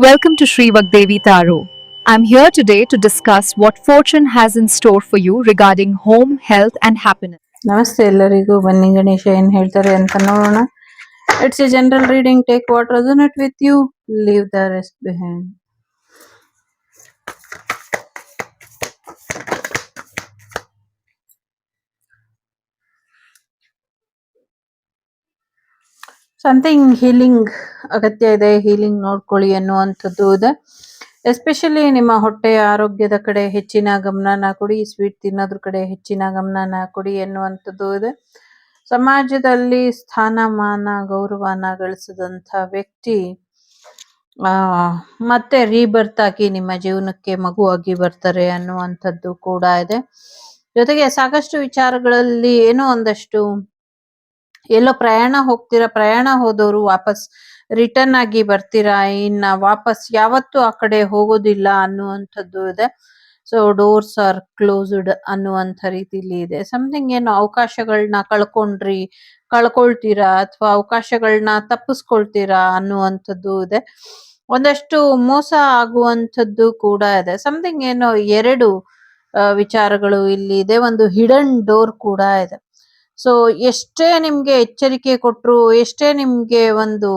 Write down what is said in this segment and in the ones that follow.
Welcome to Sri Vagdevi Taro. I'm here today to discuss what fortune has in store for you regarding home, health, and happiness. ನಮಸ್ತೆ ಎಲ್ಲರಿಗೂ. ಬನ್ನಿ ಗಣೇಶ ಏನ್ ಹೇಳ್ತಾರೆ ಅಂತ ನೋಡೋಣ. It's a general reading. Take what resonate with you, leave the rest behind. Something healing ಅಗತ್ಯ ಇದೆ, healing ನೋಡ್ಕೊಳ್ಳಿ ಅನ್ನುವಂಥದ್ದು ಇದೆ. ಎಸ್ಪೆಷಲಿ ನಿಮ್ಮ ಹೊಟ್ಟೆಯ ಆರೋಗ್ಯದ ಕಡೆ ಹೆಚ್ಚಿನ ಗಮನನ ಕೊಡಿ, ಸ್ವೀಟ್ ತಿನ್ನೋದ್ರ ಕಡೆ ಹೆಚ್ಚಿನ ಗಮನನ ಕೊಡಿ ಎನ್ನುವಂಥದ್ದು ಇದೆ. ಸಮಾಜದಲ್ಲಿ ಸ್ಥಾನಮಾನ ಗೌರವನ ಗಳಿಸಿದಂಥ ವ್ಯಕ್ತಿ ಮತ್ತೆ ರೀಬರ್ತ್ ಆಗಿ ನಿಮ್ಮ ಜೀವನಕ್ಕೆ ಮಗುವಾಗಿ ಬರ್ತಾರೆ ಅನ್ನುವಂಥದ್ದು ಕೂಡ ಇದೆ. ಜೊತೆಗೆ ಸಾಕಷ್ಟು ವಿಚಾರಗಳಲ್ಲಿ ಏನೋ ಒಂದಷ್ಟು ಎಲ್ಲೋ ಪ್ರಯಾಣ ಹೋಗ್ತೀರಾ, ಪ್ರಯಾಣ ಹೋದವರು ವಾಪಸ್ ರಿಟರ್ನ್ ಆಗಿ ಬರ್ತೀರಾ, ಇನ್ನ ವಾಪಸ್ ಯಾವತ್ತೂ ಆ ಕಡೆ ಹೋಗೋದಿಲ್ಲ ಅನ್ನುವಂಥದ್ದು ಇದೆ. ಸೊ ಡೋರ್ಸ್ ಆರ್ ಕ್ಲೋಸ್ಡ್ ಅನ್ನುವಂಥ ರೀತಿಲಿ ಇದೆ. ಸಮಥಿಂಗ್ ಏನೋ ಅವಕಾಶಗಳನ್ನ ಕಳ್ಕೊಳ್ತೀರಾ ಅಥವಾ ಅವಕಾಶಗಳನ್ನ ತಪ್ಪಿಸ್ಕೊಳ್ತೀರಾ ಅನ್ನುವಂಥದ್ದು ಇದೆ. ಒಂದಷ್ಟು ಮೋಸ ಆಗುವಂಥದ್ದು ಕೂಡ ಇದೆ. ಸಮಥಿಂಗ್ ಏನೋ ಎರಡು ವಿಚಾರಗಳು ಇಲ್ಲಿ ಇದೆ. ಒಂದು ಹಿಡನ್ ಡೋರ್ ಕೂಡ ಇದೆ. ಸೊ ಎಷ್ಟೇ ನಿಮ್ಗೆ ಎಚ್ಚರಿಕೆ ಕೊಟ್ರು, ಎಷ್ಟೇ ನಿಮ್ಗೆ ಒಂದು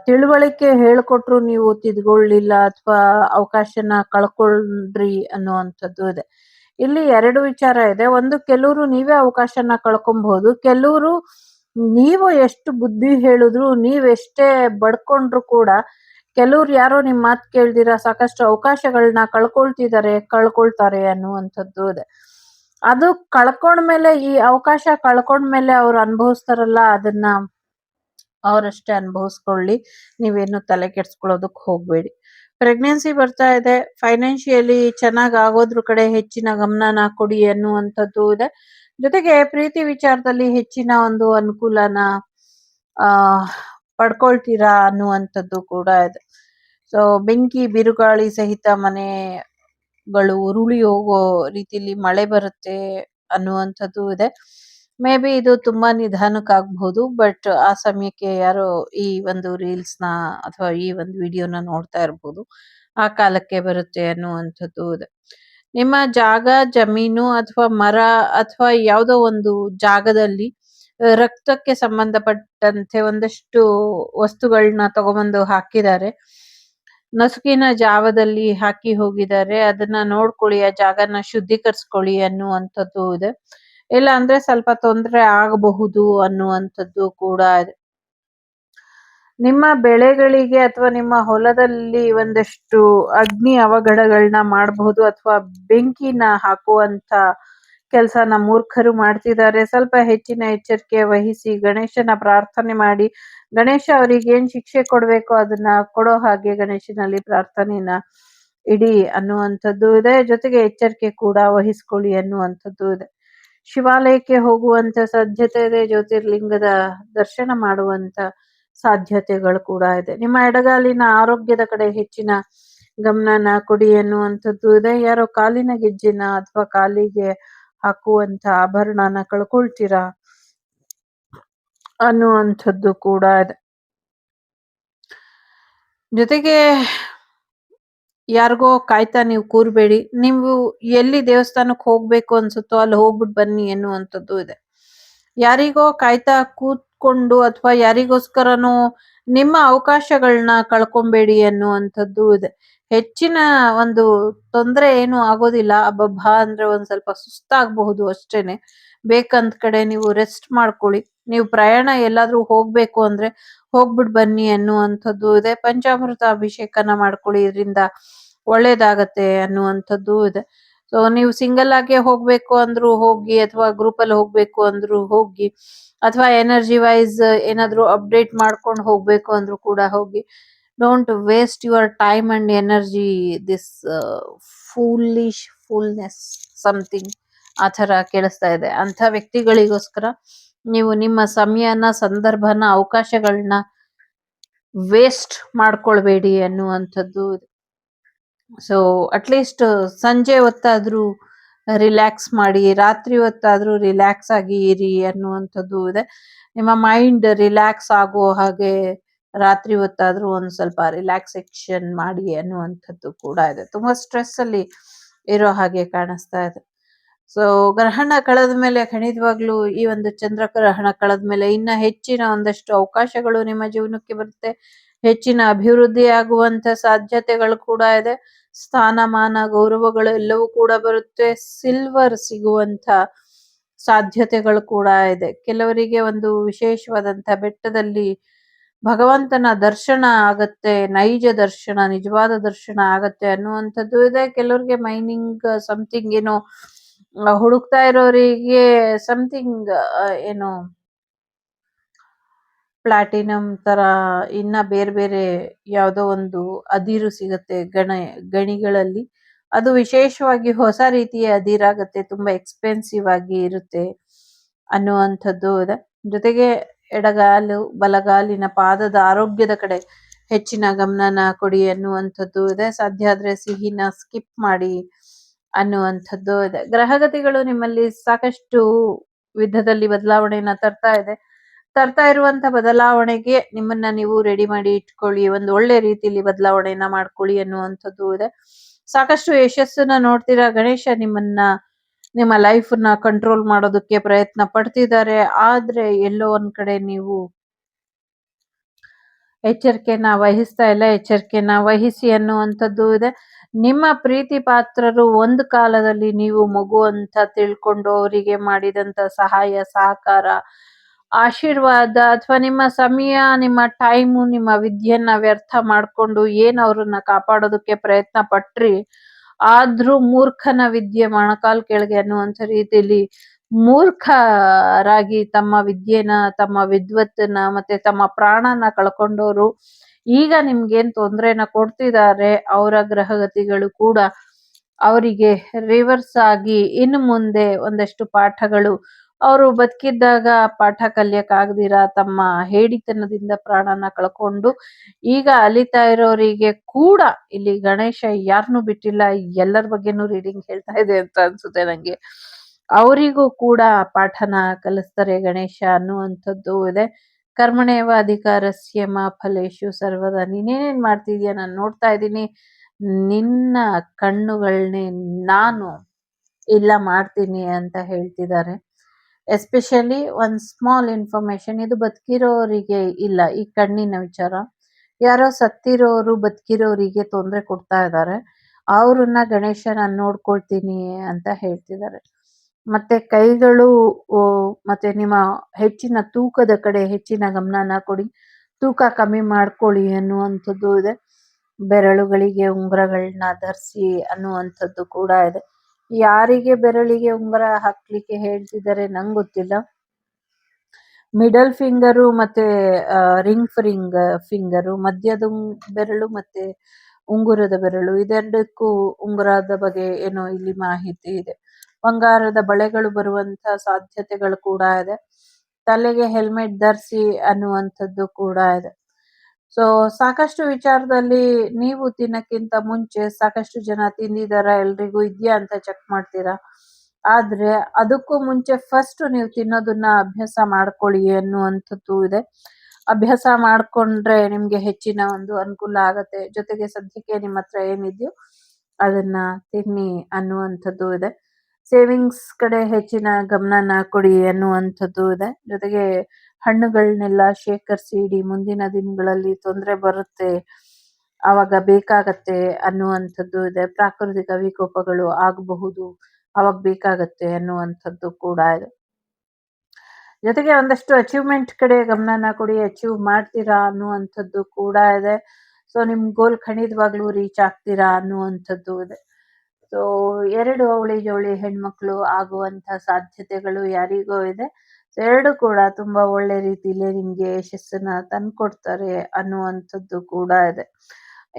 ತಿಳುವಳಿಕೆ ಹೇಳ್ಕೊಟ್ರು ನೀವು ತಿದ್ಕೊಳ್ಳಿಲ್ಲ ಅಥವಾ ಅವಕಾಶನ ಕಳ್ಕೊಂಡ್ರಿ ಅನ್ನುವಂಥದ್ದು ಇದೆ. ಇಲ್ಲಿ ಎರಡು ವಿಚಾರ ಇದೆ. ಒಂದು, ಕೆಲವರು ನೀವೇ ಅವಕಾಶನ ಕಳ್ಕೊಬಹುದು. ಕೆಲವರು ನೀವು ಎಷ್ಟು ಬುದ್ಧಿ ಹೇಳಿದ್ರು, ನೀವೆಷ್ಟೇ ಬಡ್ಕೊಂಡ್ರು ಕೂಡ ಕೆಲವ್ರು ಯಾರೋ ನಿಮ್ ಮಾತು ಕೇಳ್ದಿರ ಸಾಕಷ್ಟು ಅವಕಾಶಗಳನ್ನ ಕಳ್ಕೊಳ್ತಾರೆ ಅನ್ನುವಂಥದ್ದು ಇದೆ. ಅದು ಕಳ್ಕೊಂಡ್ಮೇಲೆ, ಈ ಅವಕಾಶ ಕಳ್ಕೊಂಡ್ಮೇಲೆ ಅವ್ರು ಅನುಭವಿಸ್ತಾರಲ್ಲ, ಅದನ್ನ ಅವರಷ್ಟೇ ಅನುಭವಿಸ್ಕೊಳ್ಳಿ. ನೀವೇನು ತಲೆ ಕೆಡ್ಸ್ಕೊಳ್ಳೋದಕ್ಕೆ ಹೋಗ್ಬೇಡಿ. ಪ್ರೆಗ್ನೆನ್ಸಿ ಬರ್ತಾ ಇದೆ, ಫೈನಾನ್ಷಿಯಲಿ ಚೆನ್ನಾಗ್ ಆಗೋದ್ರ ಕಡೆ ಹೆಚ್ಚಿನ ಗಮನನ ಕೊಡಿ ಅನ್ನುವಂಥದ್ದು ಇದೆ. ಜೊತೆಗೆ ಪ್ರೀತಿ ವಿಚಾರದಲ್ಲಿ ಹೆಚ್ಚಿನ ಒಂದು ಅನುಕೂಲನ ಪಡ್ಕೊಳ್ತೀರಾ ಅನ್ನುವಂಥದ್ದು ಕೂಡ ಇದೆ. ಸೊ ಬೆಂಕಿ ಬಿರುಗಾಳಿ ಸಹಿತ ಮನೆಗಳು ಉರುಳಿ ಹೋಗೋ ರೀತಿಲಿ ಮಳೆ ಬರುತ್ತೆ ಅನ್ನುವಂಥದ್ದು ಇದೆ. ಮೇ ಬಿ ಇದು ತುಂಬಾ ನಿಧಾನಕ್ಕಾಗಬಹುದು, ಬಟ್ ಆ ಸಮಯಕ್ಕೆ ಯಾರೋ ಈ ಒಂದು ರೀಲ್ಸ್ ನ ಅಥವಾ ಈ ಒಂದು ವಿಡಿಯೋನ ನೋಡ್ತಾ ಇರ್ಬೋದು, ಆ ಕಾಲಕ್ಕೆ ಬರುತ್ತೆ ಅನ್ನುವಂಥದ್ದು ಇದೆ. ನಿಮ್ಮ ಜಾಗ, ಜಮೀನು ಅಥವಾ ಮರ ಅಥವಾ ಯಾವುದೋ ಒಂದು ಜಾಗದಲ್ಲಿ ರಕ್ತಕ್ಕೆ ಸಂಬಂಧಪಟ್ಟಂತೆ ಒಂದಷ್ಟು ವಸ್ತುಗಳನ್ನ ತಗೊಂಬಂದು ಹಾಕಿದ್ದಾರೆ. ನಸುಕಿನ ಜಾವದಲ್ಲಿ ಹಾಕಿ ಹೋಗಿದ್ದಾರೆ. ಅದನ್ನ ನೋಡ್ಕೊಳ್ಳಿ, ಆ ಜಾಗನ ಶುದ್ಧೀಕರಿಸ್ಕೊಳ್ಳಿ ಅನ್ನುವಂಥದ್ದು ಇದೆ. ಇಲ್ಲ ಅಂದ್ರೆ ಸ್ವಲ್ಪ ತೊಂದರೆ ಆಗಬಹುದು ಅನ್ನುವಂಥದ್ದು ಕೂಡ ಇದೆ. ನಿಮ್ಮ ಬೆಳೆಗಳಿಗೆ ಅಥವಾ ನಿಮ್ಮ ಹೊಲದಲ್ಲಿ ಒಂದಷ್ಟು ಅಗ್ನಿ ಅವಘಡಗಳನ್ನ ಮಾಡಬಹುದು ಅಥವಾ ಬೆಂಕಿನ ಹಾಕುವಂತ ಕೆಲಸನ ಮೂರ್ಖರು ಮಾಡ್ತಿದ್ದಾರೆ. ಸ್ವಲ್ಪ ಹೆಚ್ಚಿನ ಎಚ್ಚರಿಕೆ ವಹಿಸಿ ಗಣೇಶನ ಪ್ರಾರ್ಥನೆ ಮಾಡಿ, ಗಣೇಶ ಅವರಿಗೆ ಏನ್ ಶಿಕ್ಷೆ ಕೊಡ್ಬೇಕೋ ಅದನ್ನ ಕೊಡೋ ಹಾಗೆ ಗಣೇಶನಲ್ಲಿ ಪ್ರಾರ್ಥನೆನ ಇಡಿ ಅನ್ನುವಂಥದ್ದು ಇದೆ. ಜೊತೆಗೆ ಎಚ್ಚರಿಕೆ ಕೂಡ ವಹಿಸ್ಕೊಳ್ಳಿ ಅನ್ನುವಂಥದ್ದು ಇದೆ. ಶಿವಾಲಯಕ್ಕೆ ಹೋಗುವಂತ ಸಾಧ್ಯತೆ ಇದೆ. ಜ್ಯೋತಿರ್ಲಿಂಗದ ದರ್ಶನ ಮಾಡುವಂತ ಸಾಧ್ಯತೆಗಳು ಕೂಡ ಇದೆ. ನಿಮ್ಮ ಎಡಗಾಲಿನ ಆರೋಗ್ಯದ ಕಡೆ ಹೆಚ್ಚಿನ ಗಮನನ ಕೊಡಿ ಅನ್ನುವಂಥದ್ದು ಇದೆ. ಯಾರೋ ಕಾಲಿನ ಗೆಜ್ಜೆನ ಅಥವಾ ಕಾಲಿಗೆ ಹಾಕುವಂತ ಆಭರಣನ ಕಳ್ಕೊಳ್ತೀರಾ ಅನ್ನುವಂಥದ್ದು ಕೂಡ ಇದೆ. ಜೊತೆಗೆ ಯಾರಿಗೋ ಕಾಯ್ತಾ ನೀವು ಕೂರ್ಬೇಡಿ. ನೀವು ಎಲ್ಲಿ ದೇವಸ್ಥಾನಕ್ಕೆ ಹೋಗ್ಬೇಕು ಅನ್ಸುತ್ತೋ ಅಲ್ಲಿ ಹೋಗ್ಬಿಟ್ಟು ಬನ್ನಿ ಎನ್ನುವಂಥದ್ದು ಇದೆ. ಯಾರಿಗೋ ಕಾಯ್ತಾ ಕೂತ್ಕೊಂಡು ಅಥವಾ ಯಾರಿಗೋಸ್ಕರನೋ ನಿಮ್ಮ ಅವಕಾಶಗಳನ್ನ ಕಳ್ಕೊಂಬೇಡಿ ಅನ್ನುವಂಥದ್ದು ಇದೆ. ಹೆಚ್ಚಿನ ಒಂದು ತೊಂದರೆ ಏನು ಆಗೋದಿಲ್ಲ. ಅಬ್ಬಬ್ಬಾ ಅಂದ್ರೆ ಒಂದ್ ಸ್ವಲ್ಪ ಸುಸ್ತಾಗಬಹುದು ಅಷ್ಟೇನೆ. ಬೇಕಂತ ಕಡೆ ನೀವು ರೆಸ್ಟ್ ಮಾಡ್ಕೊಳ್ಳಿ. ನೀವು ಪ್ರಯಾಣ ಎಲ್ಲಾದ್ರೂ ಹೋಗ್ಬೇಕು ಅಂದ್ರೆ ಹೋಗ್ಬಿಟ್ ಬನ್ನಿ ಅನ್ನುವಂಥದ್ದು ಇದೆ. ಪಂಚಾಮೃತ ಅಭಿಷೇಕನ ಮಾಡ್ಕೊಳ್ಳಿ, ಇದರಿಂದ ಒಳ್ಳೇದಾಗತ್ತೆ ಅನ್ನುವಂಥದ್ದು ಇದೆ. ಸೊ ನೀವು ಸಿಂಗಲ್ ಆಗಿ ಹೋಗ್ಬೇಕು ಅಂದ್ರು ಹೋಗಿ, ಅಥವಾ ಗ್ರೂಪ್ ಅಲ್ಲಿ ಹೋಗ್ಬೇಕು ಅಂದ್ರು ಹೋಗಿ, ಅಥವಾ ಎನರ್ಜಿ ವೈಸ್ ಏನಾದ್ರು ಅಪ್ಡೇಟ್ ಮಾಡ್ಕೊಂಡು ಹೋಗ್ಬೇಕು ಅಂದ್ರು ಕೂಡ ಹೋಗಿ. Don't waste your time and energy this foolness something ಆ ಥರ ಕೇಳಿಸ್ತಾ ಇದೆ. ಅಂಥ ವ್ಯಕ್ತಿಗಳಿಗೋಸ್ಕರ ನೀವು ನಿಮ್ಮ ಸಮಯನ, ಸಂದರ್ಭನ, ಅವಕಾಶಗಳನ್ನ ವೇಸ್ಟ್ ಮಾಡ್ಕೊಳ್ಬೇಡಿ ಅನ್ನುವಂಥದ್ದು. ಸೊ ಅಟ್ಲೀಸ್ಟ್ ಸಂಜೆ ಹೊತ್ತಾದ್ರೂ ರಿಲ್ಯಾಕ್ಸ್ ಮಾಡಿ, ರಾತ್ರಿ ಹೊತ್ತಾದ್ರೂ ರಿಲ್ಯಾಕ್ಸ್ ಆಗಿ ಇರಿ ಅನ್ನುವಂಥದ್ದು ಇದೆ. ನಿಮ್ಮ ಮೈಂಡ್ ರಿಲ್ಯಾಕ್ಸ್ ಆಗೋ ಹಾಗೆ ರಾತ್ರಿ ಹೊತ್ತಾದ್ರೂ ಒಂದ್ ಸ್ವಲ್ಪ ರಿಲ್ಯಾಕ್ಸೇಷನ್ ಮಾಡಿ ಅನ್ನುವಂಥದ್ದು ಕೂಡ ಇದೆ. ತುಂಬಾ ಸ್ಟ್ರೆಸ್ ಅಲ್ಲಿ ಇರೋ ಹಾಗೆ ಕಾಣಿಸ್ತಾ ಇದೆ. ಸೊ ಗ್ರಹಣ ಕಳೆದ ಮೇಲೆ ಖಂಡಿತವಾಗ್ಲೂ ಈ ಒಂದು ಚಂದ್ರ ಗ್ರಹಣ ಕಳೆದ ಮೇಲೆ ಇನ್ನ ಹೆಚ್ಚಿನ ಒಂದಷ್ಟು ಅವಕಾಶಗಳು ನಿಮ್ಮ ಜೀವನಕ್ಕೆ ಬರುತ್ತೆ. ಹೆಚ್ಚಿನ ಅಭಿವೃದ್ಧಿ ಆಗುವಂತ ಸಾಧ್ಯತೆಗಳು ಕೂಡ ಇದೆ. ಸ್ಥಾನಮಾನ ಗೌರವಗಳು ಎಲ್ಲವೂ ಕೂಡ ಬರುತ್ತೆ. ಸಿಲ್ವರ್ ಸಿಗುವಂತ ಸಾಧ್ಯತೆಗಳು ಕೂಡ ಇದೆ. ಕೆಲವರಿಗೆ ಒಂದು ವಿಶೇಷವಾದಂತ ಬೆಟ್ಟದಲ್ಲಿ ಭಗವಂತನ ದರ್ಶನ ಆಗತ್ತೆ, ನೈಜ ದರ್ಶನ, ನಿಜವಾದ ದರ್ಶನ ಆಗತ್ತೆ ಅನ್ನುವಂಥದ್ದು ಇದೆ. ಕೆಲವರಿಗೆ ಮೈನಿಂಗ್ ಸಮಥಿಂಗ್ ಏನೋ ಹುಡುಕ್ತಾ ಇರೋರಿಗೆ ಸಮಥಿಂಗ್ ಏನು ಪ್ಲಾಟಿನಂ ತರ ಇನ್ನ ಬೇರೆ ಬೇರೆ ಯಾವುದೋ ಒಂದು ಅದಿರು ಸಿಗತ್ತೆ ಗಣಿಗಳಲ್ಲಿ. ಅದು ವಿಶೇಷವಾಗಿ ಹೊಸ ರೀತಿಯ ಅದಿರಾಗತ್ತೆ, ತುಂಬಾ ಎಕ್ಸ್ಪೆನ್ಸಿವ್ ಆಗಿ ಇರುತ್ತೆ ಅನ್ನುವಂಥದ್ದು ಇದೆ. ಜೊತೆಗೆ ಎಡಗಾಲು ಬಲಗಾಲಿನ ಪಾದದ ಆರೋಗ್ಯದ ಕಡೆ ಹೆಚ್ಚಿನ ಗಮನನ ಕೊಡಿ ಅನ್ನುವಂಥದ್ದು ಇದೆ. ಸಾಧ್ಯ ಆದ್ರೆ ಸಿಹಿನ ಸ್ಕಿಪ್ ಮಾಡಿ ಅನ್ನುವಂಥದ್ದು ಇದೆ. ಗ್ರಹಗತಿಗಳು ನಿಮ್ಮಲ್ಲಿ ಸಾಕಷ್ಟು ವಿಧದಲ್ಲಿ ಬದಲಾವಣೆಯನ್ನ ತರ್ತಾ ಇರುವಂತ ಬದಲಾವಣೆಗೆ ನಿಮ್ಮನ್ನ ನೀವು ರೆಡಿ ಮಾಡಿ ಇಟ್ಕೊಳ್ಳಿ. ಒಂದು ಒಳ್ಳೆ ರೀತಿಯಲ್ಲಿ ಬದಲಾವಣೆಯನ್ನ ಮಾಡ್ಕೊಳ್ಳಿ ಅನ್ನುವಂಥದ್ದು ಇದೆ. ಸಾಕಷ್ಟು ಯಶಸ್ಸನ್ನ ನೋಡ್ತೀರಾ. ಗಣೇಶ ನಿಮ್ಮ ಲೈಫ್ ನ ಕಂಟ್ರೋಲ್ ಮಾಡೋದಕ್ಕೆ ಪ್ರಯತ್ನ ಪಡ್ತಿದ್ದಾರೆ. ಆದ್ರೆ ಎಲ್ಲೋ ಒಂದ್ ಕಡೆ ನೀವು ಎಚ್ಚರಿಕೆನ ವಹಿಸ್ತಾ ಇಲ್ಲ. ಎಚ್ಚರಿಕೆನ ವಹಿಸಿ ಅನ್ನುವಂಥದ್ದು ಇದೆ. ನಿಮ್ಮ ಪ್ರೀತಿ ಪಾತ್ರರು ಒಂದು ಕಾಲದಲ್ಲಿ ನೀವು ಮಗು ಅಂತ ತಿಳ್ಕೊಂಡು ಅವರಿಗೆ ಮಾಡಿದಂತ ಸಹಾಯ ಸಹಕಾರ ಆಶೀರ್ವಾದ ಅಥವಾ ನಿಮ್ಮ ಸಮಯ ನಿಮ್ಮ ಟೈಮು ನಿಮ್ಮ ವಿದ್ಯೆಯನ್ನ ವ್ಯರ್ಥ ಮಾಡ್ಕೊಂಡು ಏನ್ ಅವ್ರನ್ನ ಕಾಪಾಡೋದಕ್ಕೆ ಪ್ರಯತ್ನ ಪಟ್ರಿ, ಆದ್ರೂ ಮೂರ್ಖನ ವಿದ್ಯೆ ಮೊಣಕಾಲ್ ಕೆಳಗೆ ಅನ್ನುವಂಥ ರೀತಿಯಲ್ಲಿ ಮೂರ್ಖರಾಗಿ ತಮ್ಮ ವಿದ್ಯೆನ ತಮ್ಮ ವಿದ್ವತ್ತನ್ನ ಮತ್ತೆ ತಮ್ಮ ಪ್ರಾಣನ ಕಳ್ಕೊಂಡವರು ಈಗ ನಿಮ್ಗೇನ್ ತೊಂದ್ರೆನ ಕೊಡ್ತಿದ್ದಾರೆ. ಅವರ ಗ್ರಹಗತಿಗಳು ಕೂಡ ಅವರಿಗೆ ರಿವರ್ಸ್ ಆಗಿ ಇನ್ನು ಮುಂದೆ ಒಂದಷ್ಟು ಪಾಠಗಳು ಅವರು ಬದುಕಿದ್ದಾಗ ಪಾಠ ಕಲಿಯಕ್ಕಾಗ್ದಿರ ತಮ್ಮ ಹೇಡಿತನದಿಂದ ಪ್ರಾಣನ ಕಳ್ಕೊಂಡು ಈಗ ಅಲಿತಾ ಇರೋರಿಗೆ ಕೂಡ ಇಲ್ಲಿ ಗಣೇಶ ಯಾರನ್ನೂ ಬಿಟ್ಟಿಲ್ಲ. ಎಲ್ಲರ ಬಗ್ಗೆನೂ ರೀಡಿಂಗ್ ಹೇಳ್ತಾ ಇದೆ ಅಂತ ಅನ್ಸುತ್ತೆ ನಂಗೆ. ಅವರಿಗೂ ಕೂಡ ಪಾಠನ ಕಲಿಸ್ತಾರೆ ಗಣೇಶ ಅನ್ನುವಂಥದ್ದು ಇದೆ. ಕರ್ಮಣೇವ ಅಧಿಕಾರಸ್ಯ ಮಾ ಫಲೇಶು ಸರ್ವದಾ. ನೀನೇನೇನ್ ಮಾಡ್ತಿದ್ಯಾ ನಾನು ನೋಡ್ತಾ ಇದ್ದೀನಿ, ನಿನ್ನ ಕಣ್ಣುಗಳನ್ನೇ ನಾನು ಇಲ್ಲ ಮಾಡ್ತೀನಿ ಅಂತ ಹೇಳ್ತಿದ್ದಾರೆ. ಎಸ್ಪೆಷಲಿ ಒಂದ್ ಸ್ಮಾಲ್ ಇನ್ಫಾರ್ಮೇಶನ್, ಇದು ಬದುಕಿರೋರಿಗೆ ಇಲ್ಲ ಈ ಕಣ್ಣಿನ ವಿಚಾರ. ಯಾರೋ ಸತ್ತಿರೋರು ಬದುಕಿರೋರಿಗೆ ತೊಂದರೆ ಕೊಡ್ತಾ ಇದ್ದಾರೆ. ಅವ್ರನ್ನ ಗಣೇಶ ನಾನು ನೋಡ್ಕೊಳ್ತೀನಿ ಅಂತ ಹೇಳ್ತಿದ್ದಾರೆ. ಮತ್ತೆ ಕೈಗಳು ಮತ್ತೆ ನಿಮ್ಮ ಹೆಚ್ಚಿನ ತೂಕದ ಕಡೆ ಹೆಚ್ಚಿನ ಗಮನನ ಕೊಡಿ. ತೂಕ ಕಮ್ಮಿ ಮಾಡ್ಕೊಳ್ಳಿ ಅನ್ನುವಂಥದ್ದು ಇದೆ. ಬೆರಳುಗಳಿಗೆ ಉಂಗುರಗಳನ್ನ ಧರಿಸಿ ಅನ್ನುವಂಥದ್ದು ಕೂಡ ಇದೆ. ಯಾರಿಗೆ ಬೆರಳಿಗೆ ಉಂಗುರ ಹಾಕ್ಲಿಕ್ಕೆ ಹೇಳ್ತಿದ್ದಾರೆ ನಂಗೆ ಗೊತ್ತಿಲ್ಲ. ಮಿಡಲ್ ಫಿಂಗರು ಮತ್ತೆ ರಿಂಗ್ ಫಿಂಗರು, ಮಧ್ಯದ ಬೆರಳು ಮತ್ತೆ ಉಂಗುರದ ಬೆರಳು, ಇದೆರಡಕ್ಕೂ ಉಂಗುರದ ಬಗ್ಗೆ ಏನೋ ಇಲ್ಲಿ ಮಾಹಿತಿ ಇದೆ. ಬಂಗಾರದ ಬಳೆಗಳು ಬರುವಂತ ಸಾಧ್ಯತೆಗಳು ಕೂಡ ಇದೆ. ತಲೆಗೆ ಹೆಲ್ಮೆಟ್ ಧರಿಸಿ ಅನ್ನುವಂಥದ್ದು ಕೂಡ ಇದೆ. ಸೊ ಸಾಕಷ್ಟು ವಿಚಾರದಲ್ಲಿ ನೀವು ತಿನ್ನಕ್ಕಿಂತ ಮುಂಚೆ ಸಾಕಷ್ಟು ಜನ ತಿಂದಿದಾರ, ಎಲ್ರಿಗೂ ಇದ್ಯಾ ಅಂತ ಚೆಕ್ ಮಾಡ್ತೀರಾ. ಆದ್ರೆ ಅದಕ್ಕೂ ಮುಂಚೆ ಫಸ್ಟ್ ನೀವು ತಿನ್ನೋದನ್ನ ಅಭ್ಯಾಸ ಮಾಡ್ಕೊಳ್ಳಿ ಅನ್ನುವಂಥದ್ದು ಇದೆ. ಅಭ್ಯಾಸ ಮಾಡ್ಕೊಂಡ್ರೆ ನಿಮ್ಗೆ ಹೆಚ್ಚಿನ ಒಂದು ಅನುಕೂಲ ಆಗತ್ತೆ. ಜೊತೆಗೆ ಸದ್ಯಕ್ಕೆ ನಿಮ್ಮ ಹತ್ರ ಏನಿದೆಯೋ ಅದನ್ನ ತಿನ್ನಿ ಅನ್ನುವಂಥದ್ದು ಇದೆ. ಸೇವಿಂಗ್ಸ್ ಕಡೆ ಹೆಚ್ಚಿನ ಗಮನನ ಕೊಡಿ ಅನ್ನುವಂಥದ್ದು ಇದೆ. ಜೊತೆಗೆ ಹಣ್ಣುಗಳನ್ನೆಲ್ಲ ಶೇಖರಿಸಿ ಇಡಿ. ಮುಂದಿನ ದಿನಗಳಲ್ಲಿ ತೊಂದರೆ ಬರುತ್ತೆ, ಆವಾಗ ಬೇಕಾಗತ್ತೆ ಅನ್ನುವಂಥದ್ದು ಇದೆ. ಪ್ರಾಕೃತಿಕ ವಿಕೋಪಗಳು ಆಗಬಹುದು, ಅವಾಗ ಬೇಕಾಗತ್ತೆ ಅನ್ನುವಂಥದ್ದು ಕೂಡ ಇದೆ. ಜೊತೆಗೆ ಒಂದಷ್ಟು ಅಚೀವ್ಮೆಂಟ್ ಕಡೆ ಗಮನನ ಕೊಡಿ. ಅಚೀವ್ ಮಾಡ್ತೀರಾ ಅನ್ನುವಂಥದ್ದು ಕೂಡ ಇದೆ. ಸೊ ನಿಮ್ ಗೋಲ್ ಖಂಡಿತವಾಗ್ಲೂ ರೀಚ್ ಆಗ್ತೀರಾ ಅನ್ನುವಂಥದ್ದು ಇದೆ. ಸೊ 2 ಅವಳಿ ಜವಳಿ ಹೆಣ್ಮಕ್ಳು ಆಗುವಂತ ಸಾಧ್ಯತೆಗಳು ಯಾರಿಗೋ ಇದೆ. ಎರಡು ಕೂಡ ತುಂಬಾ ಒಳ್ಳೆ ರೀತಿಯಲ್ಲಿ ನಿಮ್ಗೆ ಯಶಸ್ಸನ್ನ ತಂದ್ಕೊಡ್ತಾರೆ ಅನ್ನುವಂಥದ್ದು ಕೂಡ ಇದೆ.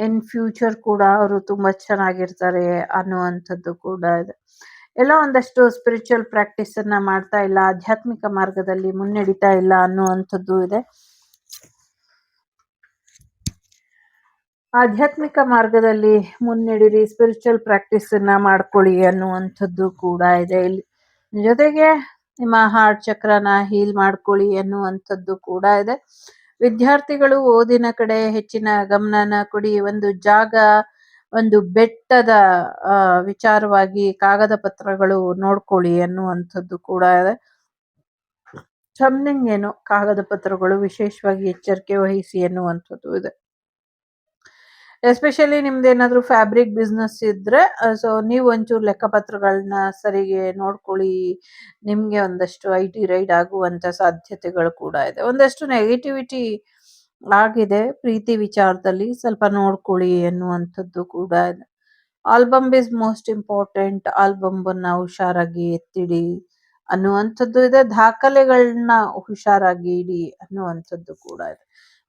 ಇನ್ ಫ್ಯೂಚರ್ ಕೂಡ ಅವರು ತುಂಬಾ ಚೆನ್ನಾಗಿರ್ತಾರೆ ಅನ್ನುವಂಥದ್ದು ಕೂಡ ಇದೆ. ಎಲ್ಲೋ ಒಂದಷ್ಟು ಸ್ಪಿರಿಚುವಲ್ ಪ್ರಾಕ್ಟೀಸ್ ಅನ್ನ ಮಾಡ್ತಾ ಇಲ್ಲ, ಆಧ್ಯಾತ್ಮಿಕ ಮಾರ್ಗದಲ್ಲಿ ಮುನ್ನಡೀತಾ ಇಲ್ಲ ಅನ್ನುವಂಥದ್ದು ಇದೆ. ಆಧ್ಯಾತ್ಮಿಕ ಮಾರ್ಗದಲ್ಲಿ ಮುನ್ನಡೀರಿ, ಸ್ಪಿರಿಚುವಲ್ ಪ್ರಾಕ್ಟೀಸ್ ಅನ್ನ ಮಾಡ್ಕೊಳ್ಳಿ ಅನ್ನುವಂಥದ್ದು ಕೂಡ ಇದೆ. ಇಲ್ಲಿ ಜೊತೆಗೆ ನಿಮ್ಮ ಹಾರ್ಟ್ ಚಕ್ರನ ಹೀಲ್ ಮಾಡ್ಕೊಳ್ಳಿ ಅನ್ನುವಂಥದ್ದು ಕೂಡ ಇದೆ. ವಿದ್ಯಾರ್ಥಿಗಳು ಓದಿನ ಕಡೆ ಹೆಚ್ಚಿನ ಗಮನನ ಕೊಡಿ. ಒಂದು ಜಾಗ, ಒಂದು ಬೆಟ್ಟದ ವಿಚಾರವಾಗಿ ಕಾಗದ ಪತ್ರಗಳು ನೋಡ್ಕೊಳ್ಳಿ ಅನ್ನುವಂಥದ್ದು ಕೂಡ ಇದೆ. ಸಮಥಿಂಗ್ ಏನೋ ಕಾಗದ ಪತ್ರಗಳು ವಿಶೇಷವಾಗಿ ಎಚ್ಚರಿಕೆ ವಹಿಸಿ ಅನ್ನುವಂಥದ್ದು ಇದೆ. ಎಸ್ಪೆಷಲಿ ನಿಮ್ದೇನಾದ್ರೂ ಫ್ಯಾಬ್ರಿಕ್ ಬಿಸ್ನೆಸ್ ಇದ್ರೆ ಸೊ ನೀವು ಒಂಚೂರು ಲೆಕ್ಕಪತ್ರಗಳನ್ನ ಸರಿಗೆ ನೋಡ್ಕೊಳ್ಳಿ. ನಿಮ್ಗೆ ಒಂದಷ್ಟು IT ರೈಡ್ ಆಗುವಂತ ಸಾಧ್ಯತೆಗಳು ಕೂಡ ಇದೆ. ಒಂದಷ್ಟು ನೆಗೆಟಿವಿಟಿ ಆಗಿದೆ ಪ್ರೀತಿ ವಿಚಾರದಲ್ಲಿ, ಸ್ವಲ್ಪ ನೋಡ್ಕೊಳ್ಳಿ ಎನ್ನುವಂಥದ್ದು ಕೂಡ ಇದೆ. Album is most important. ಆಲ್ಬಮ್ನ ಹುಷಾರಾಗಿ ಎತ್ತಿಡಿ ಅನ್ನುವಂಥದ್ದು ಇದೆ. ದಾಖಲೆಗಳನ್ನ ಹುಷಾರಾಗಿ ಇಡಿ ಅನ್ನುವಂಥದ್ದು ಕೂಡ ಇದೆ.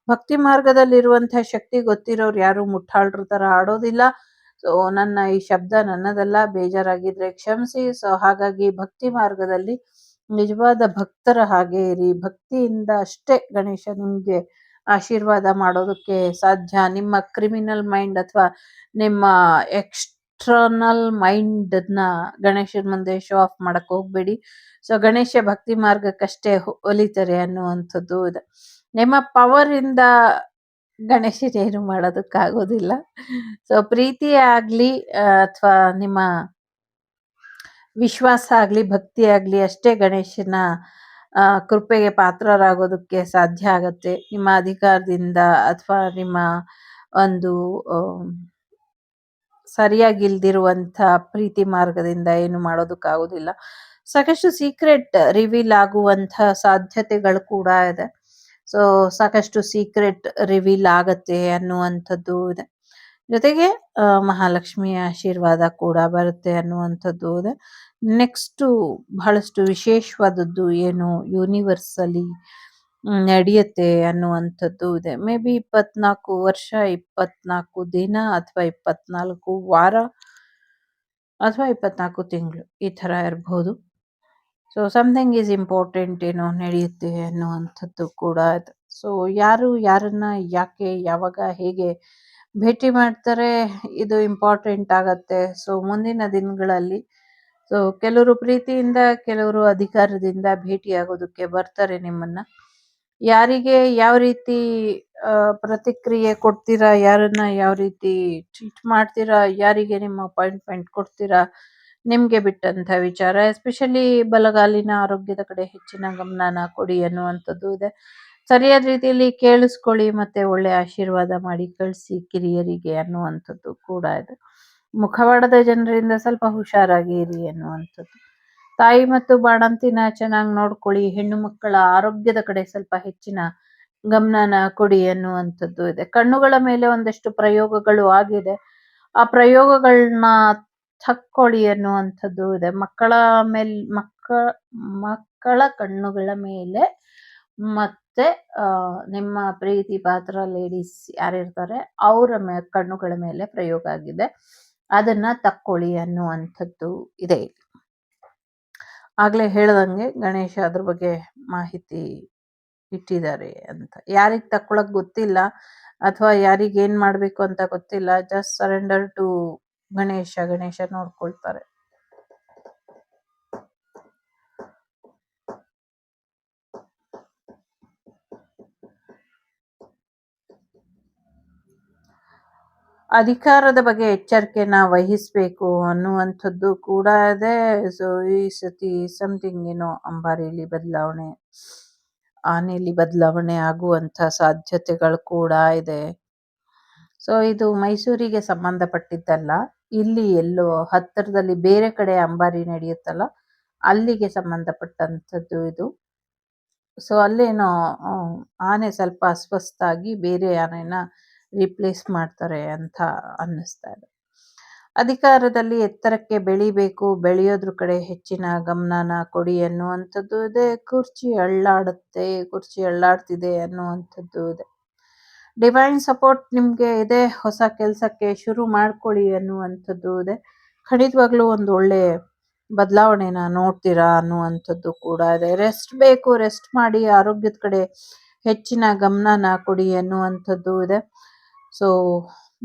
ಭಕ್ತಿ ಮಾರ್ಗದಲ್ಲಿರುವಂತಹ ಶಕ್ತಿ ಗೊತ್ತಿರೋರು ಯಾರು ಮುಟ್ಟಾಳ್ರ ತರ ಆಡೋದಿಲ್ಲ. ಸೊ ನನ್ನ ಈ ಶಬ್ದ ನನ್ನದಲ್ಲ, ಬೇಜಾರಾಗಿದ್ರೆ ಕ್ಷಮಿಸಿ. ಸೊ ಹಾಗಾಗಿ ಭಕ್ತಿ ಮಾರ್ಗದಲ್ಲಿ ನಿಜವಾದ ಭಕ್ತರ ಹಾಗೆ ಇರಿ. ಭಕ್ತಿಯಿಂದ ಅಷ್ಟೇ ಗಣೇಶ ನಿಮ್ಗೆ ಆಶೀರ್ವಾದ ಮಾಡೋದಕ್ಕೆ ಸಾಧ್ಯ. ನಿಮ್ಮ ಕ್ರಿಮಿನಲ್ ಮೈಂಡ್ ಅಥವಾ ನಿಮ್ಮ ಎಕ್ಸ್ಟರ್ನಲ್ ಮೈಂಡ್ ಗಣೇಶನ ಮುಂದೆ ಶೋ ಆಫ್ ಮಾಡಕ್ ಹೋಗ್ಬೇಡಿ. ಸೊ ಗಣೇಶ ಭಕ್ತಿ ಮಾರ್ಗಕ್ಕಷ್ಟೇ ಒಲಿತಾರೆ ಅನ್ನುವಂಥದ್ದು ಇದೆ. ನಿಮ್ಮ ಪವರ್ ಇಂದ ಗಣೇಶನೇನು ಮಾಡೋದಕ್ಕಾಗೋದಿಲ್ಲ. ಸೊ ಪ್ರೀತಿ ಆಗ್ಲಿ ಅಥವಾ ನಿಮ್ಮ ವಿಶ್ವಾಸ ಆಗ್ಲಿ, ಭಕ್ತಿ ಆಗ್ಲಿ ಅಷ್ಟೇ ಗಣೇಶನ ಕೃಪೆಗೆ ಪಾತ್ರರಾಗೋದಕ್ಕೆ ಸಾಧ್ಯ ಆಗತ್ತೆ. ನಿಮ್ಮ ಅಧಿಕಾರದಿಂದ ಅಥವಾ ನಿಮ್ಮ ಒಂದು ಸರಿಯಾಗಿಲ್ದಿರುವಂತ ಪ್ರೀತಿ ಮಾರ್ಗದಿಂದ ಏನು ಮಾಡೋದಕ್ಕಾಗೋದಿಲ್ಲ. ಸಾಕಷ್ಟು ಸೀಕ್ರೆಟ್ ರಿವೀಲ್ ಆಗುವಂತ ಸಾಧ್ಯತೆಗಳು ಕೂಡ ಇದೆ. ಸೊ ಸಾಕಷ್ಟು ಸೀಕ್ರೆಟ್ ರಿವೀಲ್ ಆಗತ್ತೆ ಅನ್ನುವಂಥದ್ದು ಇದೆ. ಜೊತೆಗೆ ಮಹಾಲಕ್ಷ್ಮಿಯ ಆಶೀರ್ವಾದ ಕೂಡ ಬರುತ್ತೆ ಅನ್ನುವಂಥದ್ದು ಇದೆ. ನೆಕ್ಸ್ಟ್ ಬಹಳಷ್ಟು ವಿಶೇಷವಾದದ್ದು ಏನು ಯೂನಿವರ್ಸಲಿ ನಡೆಯುತ್ತೆ ಅನ್ನುವಂಥದ್ದು ಇದೆ. ಮೇ ಬಿ 24 ವರ್ಷ, 24 ದಿನ ಅಥವಾ 24 ವಾರ ಅಥವಾ 24 ತಿಂಗಳು ಈ ತರ ಇರಬಹುದು. ಸೊ ಸಮಥಿಂಗ್ ಈಸ್ ಇಂಪಾರ್ಟೆಂಟ್ ಏನೋ ನಡೆಯುತ್ತೆ ಅನ್ನುವಂಥದ್ದು ಕೂಡ ಇದೆ. ಸೊ ಯಾರು ಯಾರನ್ನ ಯಾಕೆ ಯಾವಾಗ ಹೇಗೆ ಭೇಟಿ ಮಾಡ್ತಾರೆ ಇದು ಇಂಪಾರ್ಟೆಂಟ್ ಆಗತ್ತೆ. ಸೊ ಮುಂದಿನ ದಿನಗಳಲ್ಲಿ ಸೊ ಕೆಲವರು ಪ್ರೀತಿಯಿಂದ, ಕೆಲವರು ಅಧಿಕಾರದಿಂದ ಭೇಟಿ ಆಗೋದಕ್ಕೆ ಬರ್ತಾರೆ ನಿಮ್ಮನ್ನ. ಯಾರಿಗೆ ಯಾವ ರೀತಿ ಪ್ರತಿಕ್ರಿಯೆ ಕೊಡ್ತೀರಾ, ಯಾರನ್ನ ಯಾವ ರೀತಿ ಟ್ರೀಟ್ ಮಾಡ್ತೀರಾ, ಯಾರಿಗೆ ನಿಮ್ಮ ಅಪಾಯಿಂಟ್ಮೆಂಟ್ ಕೊಡ್ತೀರಾ, ನಿಮ್ಗೆ ಬಿಟ್ಟಂತ ವಿಚಾರ. ಎಸ್ಪೆಷಲಿ ಬಲಗಾಲಿನ ಆರೋಗ್ಯದ ಕಡೆ ಹೆಚ್ಚಿನ ಗಮನನ ಕೊಡಿ ಅನ್ನುವಂಥದ್ದು ಇದೆ. ಸರಿಯಾದ ರೀತಿಯಲ್ಲಿ ಕೇಳಿಸ್ಕೊಳ್ಳಿ ಮತ್ತೆ ಒಳ್ಳೆ ಆಶೀರ್ವಾದ ಮಾಡಿ ಕಳಿಸಿ ಕಿರಿಯರಿಗೆ ಅನ್ನುವಂಥದ್ದು ಕೂಡ ಇದೆ. ಮುಖವಾಡದ ಜನರಿಂದ ಸ್ವಲ್ಪ ಹುಷಾರಾಗಿ ಇರಿ ಅನ್ನುವಂಥದ್ದು. ತಾಯಿ ಮತ್ತು ಬಾಣಂತಿನ ಚೆನ್ನಾಗಿ ನೋಡ್ಕೊಳ್ಳಿ. ಹೆಣ್ಣು ಮಕ್ಕಳ ಆರೋಗ್ಯದ ಕಡೆ ಸ್ವಲ್ಪ ಹೆಚ್ಚಿನ ಗಮನನ ಕೊಡಿ ಅನ್ನುವಂಥದ್ದು ಇದೆ. ಕಣ್ಣುಗಳ ಮೇಲೆ ಒಂದಷ್ಟು ಪ್ರಯೋಗಗಳು ಆಗಿದೆ. ಆ ಪ್ರಯೋಗಗಳನ್ನ ತಕ್ಕೊಳ್ಳಿ ಅನ್ನುವಂಥದ್ದು ಇದೆ. ಮಕ್ಕಳ ಕಣ್ಣುಗಳ ಮೇಲೆ ಮತ್ತೆ ನಿಮ್ಮ ಪ್ರೀತಿ ಪಾತ್ರ ಲೇಡೀಸ್ ಯಾರಿರ್ತಾರೆ ಅವರ ಕಣ್ಣುಗಳ ಮೇಲೆ ಪ್ರಯೋಗ ಆಗಿದೆ. ಅದನ್ನ ತಕ್ಕೊಳ್ಳಿ ಅನ್ನುವಂಥದ್ದು ಇದೆ. ಆಗ್ಲೇ ಹೇಳ್ದಂಗೆ ಗಣೇಶ ಅದ್ರ ಬಗ್ಗೆ ಮಾಹಿತಿ ಇಟ್ಟಿದ್ದಾರೆ ಅಂತ. ಯಾರಿಗ್ ತಕ್ಕೊಳಕ್ ಗೊತ್ತಿಲ್ಲ ಅಥವಾ ಯಾರಿಗ್ ಏನ್ ಮಾಡ್ಬೇಕು ಅಂತ ಗೊತ್ತಿಲ್ಲ, just surrender to Ganesha. Ganesha ನೋಡ್ಕೊಳ್ತಾರೆ. ಅಧಿಕಾರದ ಬಗ್ಗೆ ಎಚ್ಚರಿಕೆನ ವಹಿಸ್ಬೇಕು ಅನ್ನುವಂಥದ್ದು ಕೂಡ ಇದೆ. ಸೊ ಈ ಸತಿ ಸಮಥಿಂಗ್ ಏನೋ ಅಂಬಾರಿಲಿ ಬದಲಾವಣೆ, ಆನೆಯಲ್ಲಿ ಬದಲಾವಣೆ ಆಗುವಂತ ಸಾಧ್ಯತೆಗಳು ಕೂಡ ಇದೆ. ಸೊ ಇದು ಮೈಸೂರಿಗೆ ಸಂಬಂಧಪಟ್ಟಿದ್ದಲ್ಲ, ಇಲ್ಲಿ ಎಲ್ಲೋ ಹತ್ತಿರದಲ್ಲಿ ಬೇರೆ ಕಡೆ ಅಂಬಾರಿ ನಡೆಯುತ್ತಲ್ಲ ಅಲ್ಲಿಗೆ ಸಂಬಂಧಪಟ್ಟಂಥದ್ದು ಇದು. ಸೊ ಅಲ್ಲೇನೋ ಆನೆ ಸ್ವಲ್ಪ ಅಸ್ವಸ್ಥಾಗಿ ಬೇರೆ ಆನೆನ ರಿಪ್ಲೇಸ್ ಮಾಡ್ತಾರೆ ಅಂತ ಅನ್ನಿಸ್ತಾ ಇದೆ. ಅಧಿಕಾರದಲ್ಲಿ ಎತ್ತರಕ್ಕೆ ಬೆಳಿಬೇಕು, ಬೆಳೆಯೋದ್ರ ಕಡೆ ಹೆಚ್ಚಿನ ಗಮನನ ಕೊಡಿ ಅನ್ನುವಂಥದ್ದು ಇದೆ. ಕುರ್ಚಿ ಅಳ್ಳಾಡ್ತಿದೆ ಅನ್ನುವಂಥದ್ದು ಇದೆ. ಡಿವೈನ್ ಸಪೋರ್ಟ್ ನಿಮ್ಗೆ ಇದೆ. ಹೊಸ ಕೆಲಸಕ್ಕೆ ಶುರು ಮಾಡ್ಕೊಳ್ಳಿ ಅನ್ನುವಂಥದ್ದು ಇದೆ. ಖಂಡಿತವಾಗ್ಲೂ ಒಂದು ಒಳ್ಳೆ ಬದಲಾವಣೆನ ನೋಡ್ತೀರಾ ಅನ್ನುವಂಥದ್ದು ಕೂಡ ಇದೆ. ರೆಸ್ಟ್ ಬೇಕು, ರೆಸ್ಟ್ ಮಾಡಿ ಆರೋಗ್ಯದ ಕಡೆ ಹೆಚ್ಚಿನ ಗಮನನ ಕೊಡಿ ಅನ್ನುವಂಥದ್ದು ಇದೆ. So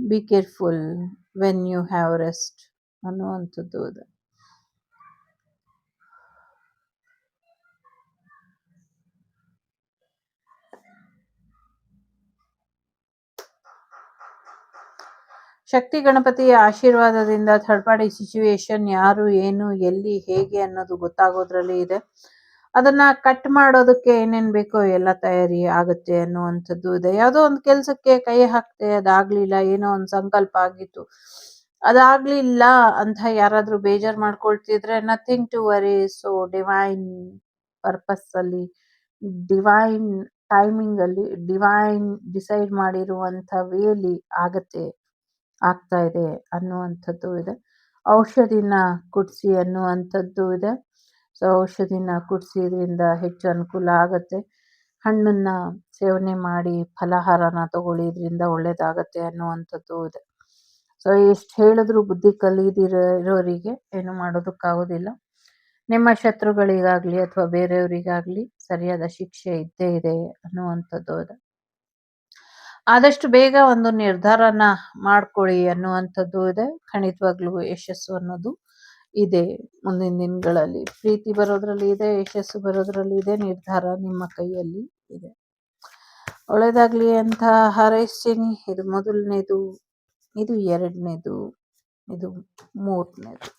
be careful when you have rest ಅನ್ನುವಂಥದ್ದು ಇದೆ. ಶಕ್ತಿ ಗಣಪತಿಯ ಆಶೀರ್ವಾದದಿಂದ ಥರ್ಡ್ ಪಾರ್ಟಿ ಸಿಚುವೇಶನ್ ಯಾರು, ಏನು, ಎಲ್ಲಿ, ಹೇಗೆ ಅನ್ನೋದು ಗೊತ್ತಾಗೋದ್ರಲ್ಲಿ ಇದೆ. ಅದನ್ನ ಕಟ್ ಮಾಡೋದಕ್ಕೆ ಏನೇನ್ ಬೇಕೋ ಎಲ್ಲ ತಯಾರಿ ಆಗುತ್ತೆ ಅನ್ನುವಂಥದ್ದು ಇದೆ. ಯಾವುದೋ ಒಂದು ಕೆಲ್ಸಕ್ಕೆ ಕೈ ಹಾಕ್ತೆ, ಅದಾಗ್ಲಿಲ್ಲ, ಏನೋ ಒಂದು ಸಂಕಲ್ಪ ಆಗಿತ್ತು, ಅದಾಗ್ಲಿಲ್ಲ ಅಂತ ಯಾರಾದ್ರೂ ಬೇಜಾರ್ ಮಾಡ್ಕೊಳ್ತಿದ್ರೆ nothing to worry. So divine purpose ಅಲ್ಲಿ, ಡಿವೈನ್ ಟೈಮಿಂಗ್ ಅಲ್ಲಿ, ಡಿವೈನ್ ಡಿಸೈಡ್ ಮಾಡಿರುವಂತ ವೇಲಿ ಆಗತ್ತೆ, ಆಗ್ತಾ ಇದೆ ಅನ್ನುವಂಥದ್ದು ಇದೆ. ಔಷಧಿನ ಕುಡಿಸಿ ಅನ್ನುವಂಥದ್ದು ಇದೆ. ಸೊ ಔಷಧಿನ ಕುಡಿಸಿದ್ರಿಂದ ಹೆಚ್ಚು ಅನುಕೂಲ ಆಗತ್ತೆ. ಹಣ್ಣನ್ನ ಸೇವನೆ ಮಾಡಿ ಫಲಹಾರನ ತಗೊಳ್ಳಿ, ಇದರಿಂದ ಒಳ್ಳೇದಾಗತ್ತೆ ಅನ್ನುವಂಥದ್ದು ಇದೆ. ಸೊ ಎಷ್ಟು ಹೇಳಿದ್ರು ಬುದ್ಧಿ ಕಲಿದಿರೋರಿಗೆ ಏನು ಮಾಡೋದಕ್ಕಾಗೋದಿಲ್ಲ. ನಿಮ್ಮ ಶತ್ರುಗಳಿಗಾಗ್ಲಿ ಅಥವಾ ಬೇರೆಯವರಿಗಾಗ್ಲಿ ಸರಿಯಾದ ಶಿಕ್ಷೆ ಇದ್ದೇ ಇದೆ ಅನ್ನುವಂಥದ್ದು ಇದೆ. ಆದಷ್ಟು ಬೇಗ ಒಂದು ನಿರ್ಧಾರನ ಮಾಡ್ಕೊಳ್ಳಿ ಅನ್ನುವಂಥದ್ದು ಇದೆ. ಖಂಡಿತವಾಗ್ಲೂ ಯಶಸ್ಸು ಅನ್ನೋದು ಇದೆ ಮುಂದಿನ ದಿನಗಳಲ್ಲಿ. ಪ್ರೀತಿ ಬರೋದ್ರಲ್ಲಿ ಇದೆ, ಯಶಸ್ಸು ಬರೋದ್ರಲ್ಲಿ ಇದೆ, ನಿರ್ಧಾರ ನಿಮ್ಮ ಕೈಯಲ್ಲಿ ಇದೆ. ಒಳ್ಳೇದಾಗ್ಲಿ ಅಂತ ಹಾರೈಸ್ತೀನಿ. ಇದು ಮೊದಲನೇದು, ಇದು ಎರಡನೇದು, ಇದು ಮೂರನೇದು.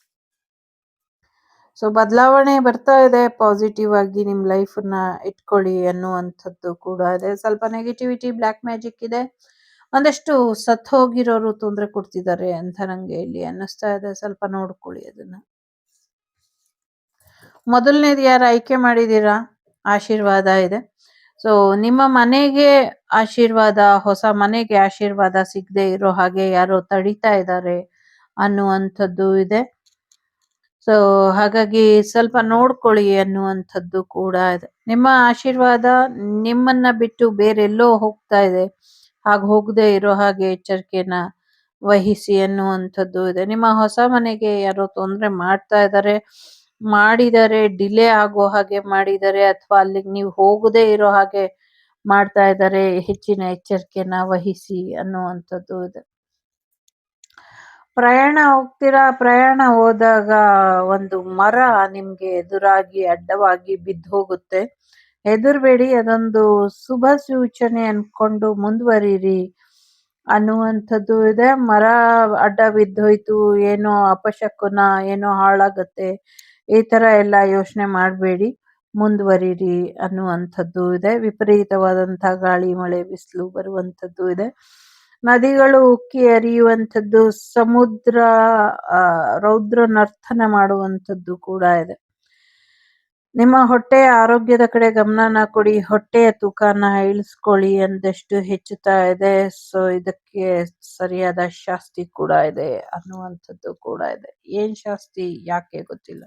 ಸೊ ಬದಲಾವಣೆ ಬರ್ತಾ ಇದೆ. ಪಾಸಿಟಿವ್ ಆಗಿ ನಿಮ್ಮ ಲೈಫನ್ನ ಇಟ್ಕೊಳ್ಳಿ ಅನ್ನುವಂಥದ್ದು ಕೂಡ ಇದೆ. ಸ್ವಲ್ಪ ನೆಗೆಟಿವಿಟಿ, ಬ್ಲ್ಯಾಕ್ ಮ್ಯಾಜಿಕ್ ಇದೆ. ಒಂದಷ್ಟು ಸತ್ ಹೋಗಿರೋರು ತೊಂದರೆ ಕೊಡ್ತಿದ್ದಾರೆ ಅಂತ ನಂಗೆ ಇಲ್ಲಿ ಅನ್ನಿಸ್ತಾ ಇದೆ. ಸ್ವಲ್ಪ ನೋಡ್ಕೊಳ್ಳಿ ಅದನ್ನ. ಮೊದಲನೇದು ಯಾರು ಆಯ್ಕೆ ಮಾಡಿದೀರಾ, ಆಶೀರ್ವಾದ ಇದೆ. ಸೊ ನಿಮ್ಮ ಮನೆಗೆ ಆಶೀರ್ವಾದ, ಹೊಸ ಮನೆಗೆ ಆಶೀರ್ವಾದ ಸಿಗದೆ ಇರೋ ಹಾಗೆ ಯಾರೋ ತಡಿತಾ ಇದ್ದಾರೆ ಅನ್ನುವಂಥದ್ದು ಇದೆ. ಸೊ ಹಾಗಾಗಿ ಸ್ವಲ್ಪ ನೋಡ್ಕೊಳ್ಳಿ ಅನ್ನುವಂಥದ್ದು ಕೂಡ ಇದೆ. ನಿಮ್ಮ ಆಶೀರ್ವಾದ ನಿಮ್ಮನ್ನ ಬಿಟ್ಟು ಬೇರೆಲ್ಲೋ ಹೋಗ್ತಾ ಇದೆ, ಹಾಗೆ ಹೋಗದೆ ಇರೋ ಹಾಗೆ ಎಚ್ಚರಿಕೆನ ವಹಿಸಿ ಅನ್ನುವಂಥದ್ದು ಇದೆ. ನಿಮ್ಮ ಹೊಸ ಮನೆಗೆ ಯಾರೋ ತೊಂದರೆ ಮಾಡ್ತಾ ಇದ್ದಾರೆ, ಮಾಡಿದರೆ ಡಿಲೇ ಆಗೋ ಹಾಗೆ ಮಾಡಿದರೆ, ಅಥವಾ ಅಲ್ಲಿಗೆ ನೀವು ಹೋಗದೆ ಇರೋ ಹಾಗೆ ಮಾಡ್ತಾ ಇದ್ದಾರೆ, ಹೆಚ್ಚಿನ ಎಚ್ಚರಿಕೆನ ವಹಿಸಿ ಅನ್ನುವಂಥದ್ದು ಇದೆ. ಪ್ರಯಾಣ ಹೋಗ್ತೀರಾ, ಪ್ರಯಾಣ ಹೋದಾಗ ಒಂದು ಮರ ನಿಮ್ಗೆ ಎದುರಾಗಿ ಅಡ್ಡವಾಗಿ ಬಿದ್ದು ಹೋಗುತ್ತೆ. ಹೆದರ್ಬೇಡಿ, ಅದೊಂದು ಶುಭ ಸೂಚನೆ ಅನ್ಕೊಂಡು ಮುಂದುವರಿರಿ ಅನ್ನುವಂಥದ್ದು ಇದೆ. ಮರ ಅಡ್ಡ ಬಿದ್ದೋಯ್ತು, ಏನೋ ಅಪಶಕುನ, ಏನೋ ಹಾಳಾಗತ್ತೆ, ಈ ತರ ಎಲ್ಲ ಯೋಚನೆ ಮಾಡಬೇಡಿ, ಮುಂದುವರಿರಿ ಅನ್ನುವಂಥದ್ದು ಇದೆ. ವಿಪರೀತವಾದಂತಹ ಗಾಳಿ, ಮಳೆ, ಬಿಸಿಲು ಬರುವಂಥದ್ದು ಇದೆ. ನದಿಗಳು ಉಕ್ಕಿ ಹರಿಯುವಂಥದ್ದು, ಸಮುದ್ರ ರೌದ್ರ ನರ್ತನ ಮಾಡುವಂಥದ್ದು ಕೂಡ ಇದೆ. ನಿಮ್ಮ ಹೊಟ್ಟೆಯ ಆರೋಗ್ಯದ ಕಡೆ ಗಮನನ ಕೊಡಿ. ಹೊಟ್ಟೆಯ ತೂಕನ ಇಳಿಸ್ಕೊಳ್ಳಿ, ಅಂದಷ್ಟು ಹೆಚ್ಚುತ್ತಾ ಇದೆ. ಸೊ ಇದಕ್ಕೆ ಸರಿಯಾದ ಶಾಸ್ತಿ ಕೂಡ ಇದೆ ಅನ್ನುವಂಥದ್ದು ಕೂಡ ಇದೆ. ಏನ್ ಶಾಸ್ತಿ, ಯಾಕೆ ಗೊತ್ತಿಲ್ಲ.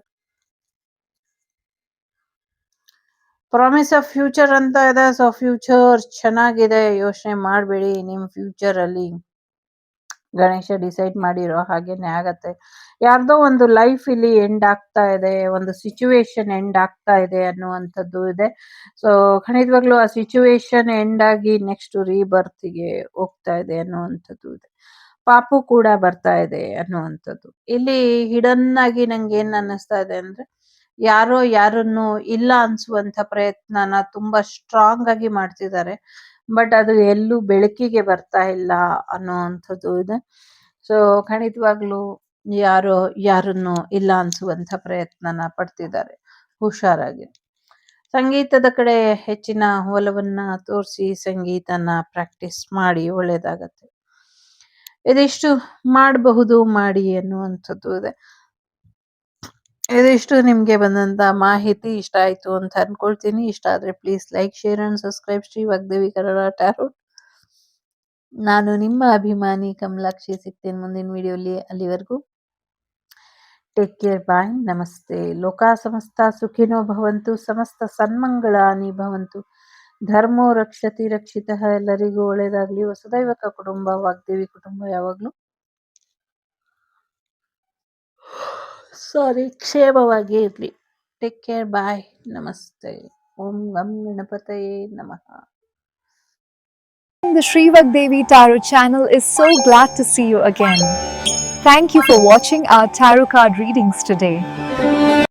ಪ್ರಾಮಿಸ್ ಆಫ್ ಫ್ಯೂಚರ್ ಅಂತ ಇದೆ. ಸೊ ಫ್ಯೂಚರ್ ಚೆನ್ನಾಗಿದೆ, ಯೋಚನೆ ಮಾಡಬೇಡಿ. ನಿಮ್ಮ ಫ್ಯೂಚರ್ ಅಲ್ಲಿ ಗಣೇಶ ಡಿಸೈಡ್ ಮಾಡಿರೋ ಹಾಗೇನೆ ಆಗತ್ತೆ. ಯಾರ್ದೋ ಒಂದು ಲೈಫ್ ಇಲ್ಲಿ ಎಂಡ್ ಆಗ್ತಾ ಇದೆ, ಒಂದು ಸಿಚುವೇಶನ್ ಎಂಡ್ ಆಗ್ತಾ ಇದೆ ಅನ್ನುವಂಥದ್ದು ಇದೆ. ಸೊ ಖಂಡಿತವಾಗ್ಲೂ ಆ ಸಿಚುವೇಶನ್ ಎಂಡ್ ಆಗಿ ನೆಕ್ಸ್ಟ್ ರೀಬರ್ತ್ಗೆ ಹೋಗ್ತಾ ಇದೆ ಅನ್ನುವಂಥದ್ದು ಇದೆ. ಪಾಪು ಕೂಡ ಬರ್ತಾ ಇದೆ ಅನ್ನುವಂಥದ್ದು. ಇಲ್ಲಿ ಹಿಡನ್ ಆಗಿ ನಂಗೆ ಏನ್ ಅನ್ನಿಸ್ತಾ ಇದೆ ಅಂದ್ರೆ, ಯಾರೋ ಯಾರನ್ನು ಇಲ್ಲ ಅನ್ಸುವಂತ ಪ್ರಯತ್ನನ ತುಂಬಾ ಸ್ಟ್ರಾಂಗ್ ಆಗಿ ಮಾಡ್ತಿದ್ದಾರೆ. ಬಟ್ ಅದು ಎಲ್ಲೂ ಬೆಳಕಿಗೆ ಬರ್ತಾ ಇಲ್ಲ ಅನ್ನುವಂಥದ್ದು ಇದೆ. ಸೊ ಖಂಡಿತವಾಗ್ಲೂ ಯಾರೋ ಯಾರನ್ನು ಇಲ್ಲ ಅನ್ಸುವಂತ ಪ್ರಯತ್ನನ ಪಡ್ತಿದ್ದಾರೆ. ಹುಷಾರಾಗಿ ಸಂಗೀತದ ಕಡೆ ಹೆಚ್ಚಿನ ಒಲವನ್ನ ತೋರಿಸಿ ಸಂಗೀತನ ಪ್ರಾಕ್ಟೀಸ್ ಮಾಡಿ, ಒಳ್ಳೇದಾಗತ್ತೆ. ಇದಿಷ್ಟು ಮಾಡಬಹುದು, ಮಾಡಿ ಅನ್ನುವಂಥದ್ದು ಇದೆ. ಇದಿಷ್ಟು ನಿಮ್ಗೆ ಬಂದಂತ ಮಾಹಿತಿ ಇಷ್ಟ ಆಯ್ತು ಅಂತ ಅನ್ಕೊಳ್ತೀನಿ. ಇಷ್ಟ ಆದ್ರೆ please like, share and subscribe Shri Vagdevi Kannada tarot. ನಾನು ನಿಮ್ಮ ಅಭಿಮಾನಿ ಕಮಲಾಕ್ಷಿ. ಸಿಗ್ತೇನೆ ಮುಂದಿನ ವಿಡಿಯೋಲಿ. ಅಲ್ಲಿವರೆಗೂ ಟೇಕ್ ಕೇರ್, ಬಾಯ್, ನಮಸ್ತೆ. ಲೋಕ ಸಮಸ್ತ ಸುಖಿನೋ ಭವಂತು, ಸಮಸ್ತ ಸನ್ಮಂಗಳಾನಿ ಭವಂತು, ಧರ್ಮೋ ರಕ್ಷತಿ ರಕ್ಷಿತಃ. ಎಲ್ಲರಿಗೂ ಒಳ್ಳೇದಾಗ್ಲಿ. ವಸುದೈವಕ ಕುಟುಂಬ, ವಾಗ್ದೇವಿ ಕುಟುಂಬ ಯಾವಾಗ್ಲೂ ಕ್ಷೇಮವಾಗಿ ಇರ್ಲಿ. ಟೇಕ್ ಕೇರ್, ಬಾಯ್, ನಮಸ್ತೆ. ಓಂ ಗಂ ಗಣಪತಯೇ ನಮಃ. The Shrivak Devi Tarot channel is so glad to see you again. Thank you for watching our tarot card readings today.